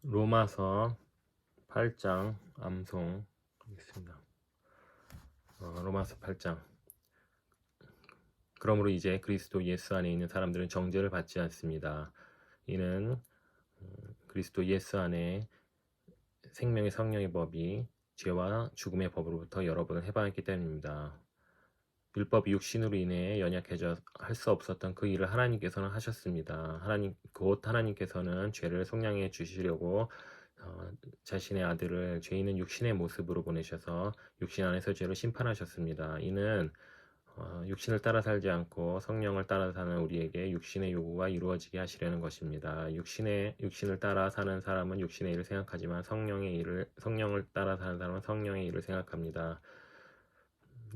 로마서 8장 암송하겠습니다. 로마서 8장. 그러므로 이제 그리스도 예수 안에 있는 사람들은 정죄를 받지 않습니다. 이는 그리스도 예수 안에 생명의 성령의 법이 죄와 죽음의 법으로부터 여러분을 해방했기 때문입니다. 율법이 육신으로 인해 연약해져 할 수 없었던 그 일을 하나님께서는 하셨습니다. 하나님께서는 죄를 속량해 주시려고 자신의 아들을 죄 있는 육신의 모습으로 보내셔서 육신 안에서 죄를 심판하셨습니다. 이는 육신을 따라 살지 않고 성령을 따라 사는 우리에게 육신의 요구가 이루어지게 하시려는 것입니다. 육신을 따라 사는 사람은 육신의 일을 생각하지만 성령을 따라 사는 사람은 성령의 일을 생각합니다.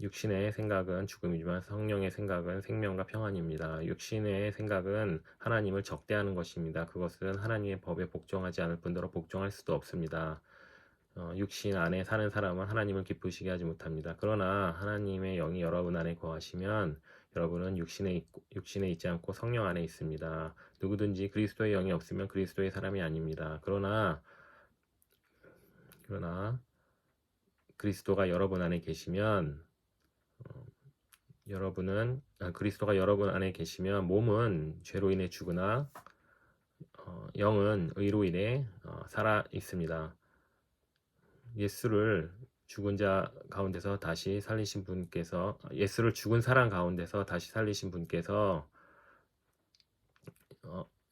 육신의 생각은 죽음이지만 성령의 생각은 생명과 평안입니다. 육신의 생각은 하나님을 적대하는 것입니다. 그것은 하나님의 법에 복종하지 않을 뿐더러 복종할 수도 없습니다. 육신 안에 사는 사람은 하나님을 기쁘시게 하지 못합니다. 그러나 하나님의 영이 여러분 안에 거하시면 여러분은 육신에 있지 않고 성령 안에 있습니다. 누구든지 그리스도의 영이 없으면 그리스도의 사람이 아닙니다. 그러나 그리스도가 여러분 안에 계시면 그리스도가 여러분 안에 계시면 몸은 죄로 인해 죽으나 영은 의로 인해 살아 있습니다. 예수를 죽은 사람 가운데서 다시 살리신 분께서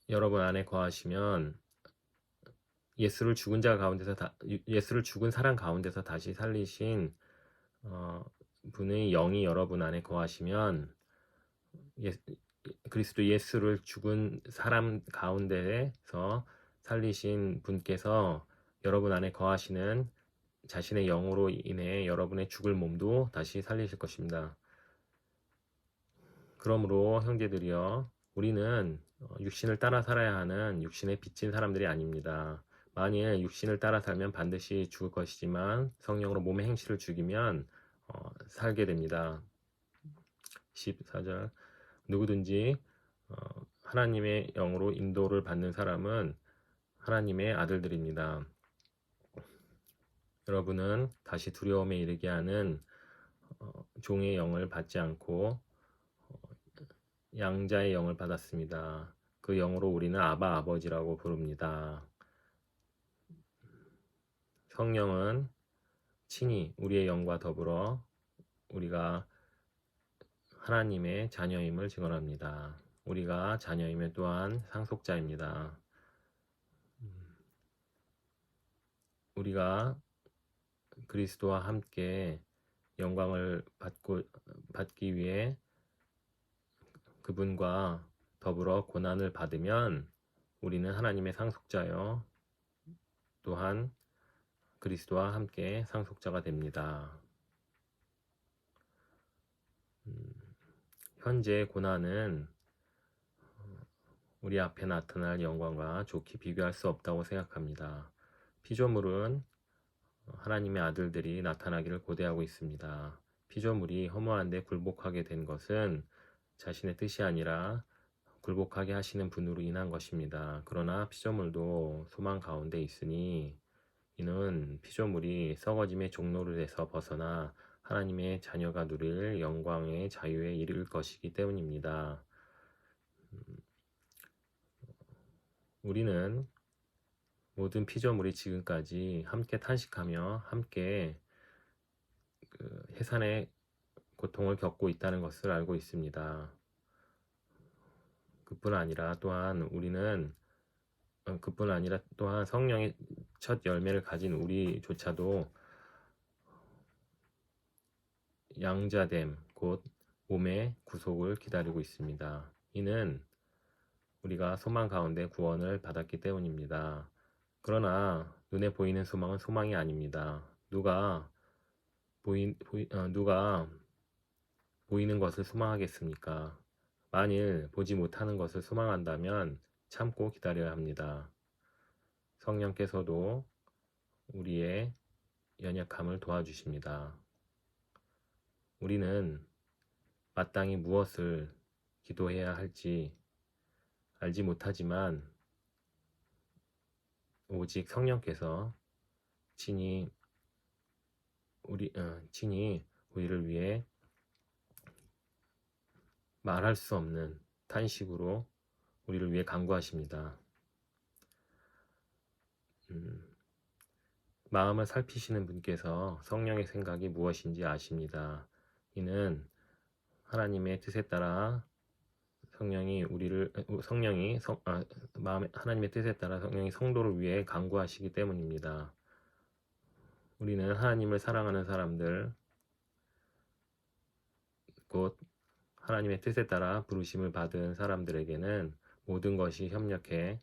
여러분 안에 거하시면 예수를 죽은 사람 가운데서 다시 살리신 분의 영이 여러분 안에 거하시면 그리스도 예수를 죽은 사람 가운데서 살리신 분께서 여러분 안에 거하시는 자신의 영으로 인해 여러분의 죽을 몸도 다시 살리실 것입니다. 그러므로 형제들이여, 우리는 육신을 따라 살아야 하는 육신에 빚진 사람들이 아닙니다. 만일 육신을 따라 살면 반드시 죽을 것이지만 성령으로 몸의 행실을 죽이면 살게 됩니다. 14절. 누구든지 하나님의 영으로 인도를 받는 사람은 하나님의 아들들입니다. 여러분은 다시 두려움에 이르게 하는 종의 영을 받지 않고 양자의 영을 받았습니다. 그 영으로 우리는 아바 아버지라고 부릅니다. 성령은 친히 우리의 영과 더불어 우리가 하나님의 자녀임을 증언합니다. 우리가 자녀이면 또한 상속자입니다. 우리가 그리스도와 함께 영광을 받기 위해 그분과 더불어 고난을 받으면 우리는 하나님의 상속자요, 또한 그리스도와 함께 상속자가 됩니다. 현재 고난은 우리 앞에 나타날 영광과 좋게 비교할 수 없다고 생각합니다. 피조물은 하나님의 아들들이 나타나기를 고대하고 있습니다. 피조물이 허무한데 굴복하게 된 것은 자신의 뜻이 아니라 굴복하게 하시는 분으로 인한 것입니다. 그러나 피조물도 소망 가운데 있으니 이는 피조물이 썩어짐의 종로를에서 벗어나 하나님의 자녀가 누릴 영광의 자유에 이를 것이기 때문입니다. 우리는 모든 피조물이 지금까지 함께 탄식하며 함께 해산의 고통을 겪고 있다는 것을 알고 있습니다. 그뿐 아니라 또한 성령의 첫 열매를 가진 우리조차도 양자됨, 곧 몸의 구속을 기다리고 있습니다. 이는 우리가 소망 가운데 구원을 받았기 때문입니다. 그러나 눈에 보이는 소망은 소망이 아닙니다. 누가 보이는 것을 소망하겠습니까? 만일 보지 못하는 것을 소망한다면 참고 기다려야 합니다. 성령께서도 우리의 연약함을 도와주십니다. 우리는 마땅히 무엇을 기도해야 할지 알지 못하지만 오직 성령께서 친히 우리를 위해 말할 수 없는 탄식으로 우리를 위해 간구하십니다. 마음을 살피시는 분께서 성령의 생각이 무엇인지 아십니다. 이는 하나님의 뜻에 따라 하나님의 뜻에 따라 성령이 성도를 위해 간구하시기 때문입니다. 우리는 하나님을 사랑하는 사람들, 곧 하나님의 뜻에 따라 부르심을 받은 사람들에게는 모든 것이 협력해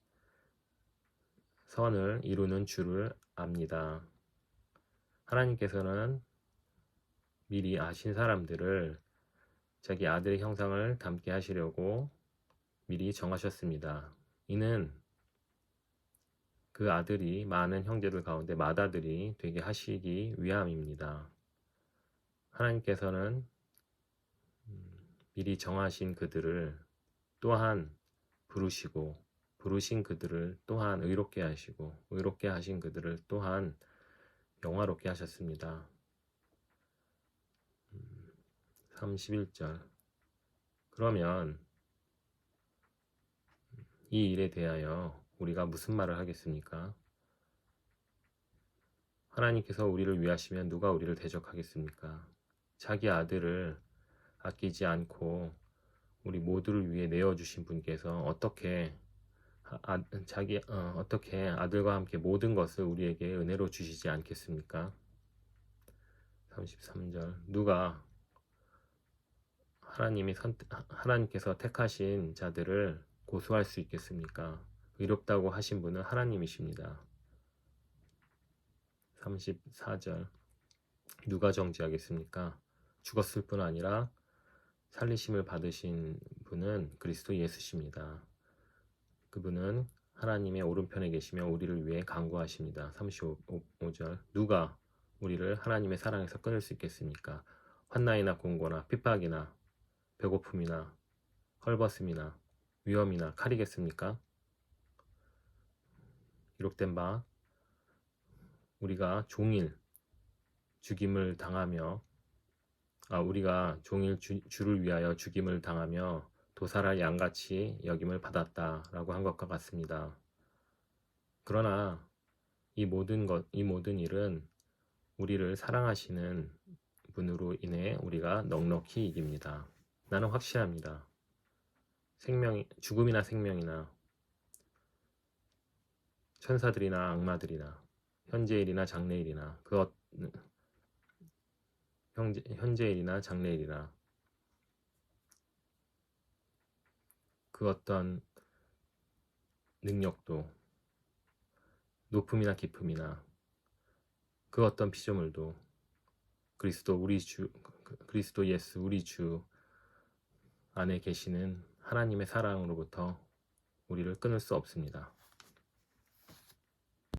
선을 이루는 줄을 압니다. 하나님께서는 미리 아신 사람들을 자기 아들의 형상을 닮게 하시려고 미리 정하셨습니다. 이는 그 아들이 많은 형제들 가운데 맏아들이 되게 하시기 위함입니다. 하나님께서는 미리 정하신 그들을 또한 부르시고, 부르신 그들을 또한 의롭게 하시고, 의롭게 하신 그들을 또한 영화롭게 하셨습니다. 31절. 그러면 이 일에 대하여 우리가 무슨 말을 하겠습니까? 하나님께서 우리를 위하시면 누가 우리를 대적하겠습니까? 자기 아들을 아끼지 않고 우리 모두를 위해 내어주신 분께서 어떻게 아들과 함께 모든 것을 우리에게 은혜로 주시지 않겠습니까? 33절. 누가 하나님께서 택하신 자들을 고소할 수 있겠습니까? 의롭다고 하신 분은 하나님이십니다. 34절. 누가 정죄하겠습니까? 죽었을 뿐 아니라 살리심을 받으신 분은 그리스도 예수십니다. 그분은 하나님의 오른편에 계시며 우리를 위해 간구하십니다. 35절. 누가 우리를 하나님의 사랑에서 끊을 수 있겠습니까? 환난이나 공고나 핍박이나 배고픔이나 헐벗음이나 위험이나 칼이겠습니까? 기록된 바 우리가 종일 주를 위하여 죽임을 당하며 도살할 양같이 여김을 받았다라고 한 것과 같습니다. 그러나 이 모든 일은 우리를 사랑하시는 분으로 인해 우리가 넉넉히 이깁니다. 나는 확실합니다. 죽음이나 생명이나 천사들이나 악마들이나 현재일이나 장래일이나 그 어떤 능력도 높음이나 깊음이나 그 어떤 피조물도 그리스도 예수 우리 주 안에 계시는 하나님의 사랑으로부터 우리를 끊을 수 없습니다.